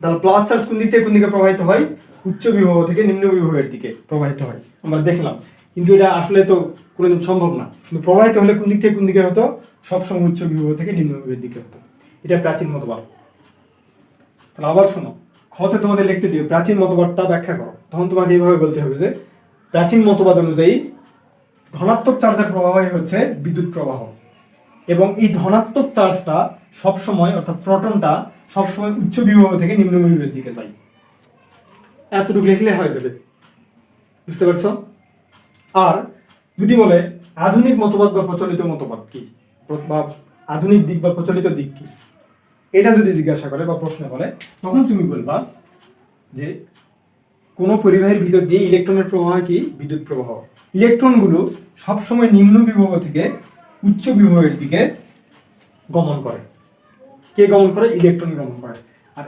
তাহলে plus charge কোন দিকে প্রবাহিত হয়? উচ্চ বিভব থেকে নিম্ন বিভবের দিকে প্রবাহিত হয়, আমরা দেখলাম। কিন্তু এটা আসলে তো কোনোদিন সম্ভব না। কিন্তু প্রবাহিত হলে কোন দিকে হতো? সবসময় উচ্চ বিভব থেকে নিম্ন বিভবের দিকে হতো। এটা প্রাচীন মতবাদ। তাহলে আবার শোনো, খতে তোমাদের লিখতে দিবে প্রাচীন মতবাদটা ব্যাখ্যা করো। তখন তোমাকে এইভাবে বলতে হবে যে প্রাচীন মতবাদ অনুযায়ী ধনাত্মক চার্জের প্রবাহই হচ্ছে বিদ্যুৎ প্রবাহ, এবং এই ধনাত্মক চার্জটা সবসময়, অর্থাৎ প্রোটনটা সবসময় উচ্চ বিভব থেকে নিম্ন বিভবের দিকে যায়। এতটুকু লিখলে হয়ে যাবে, বুঝতে পারছো? আর যদি বলে আধুনিক মতবাদ বা প্রচলিত মতবাদ কি, বা আধুনিক দিক বা প্রচলিত দিক কি, এটা যদি জিজ্ঞাসা করে বা প্রশ্ন করে, তখন তুমি বলবা যে কোন পরিবাহের ভিতর দিয়ে ইলেকট্রনের প্রবাহ কি? বিদ্যুৎ প্রবাহ। ইলেকট্রনগুলো সবসময় নিম্ন বিভব থেকে উচ্চ বিভবের দিকে গমন করে। কে গমন করে? ইলেকট্রন গমন করে। আর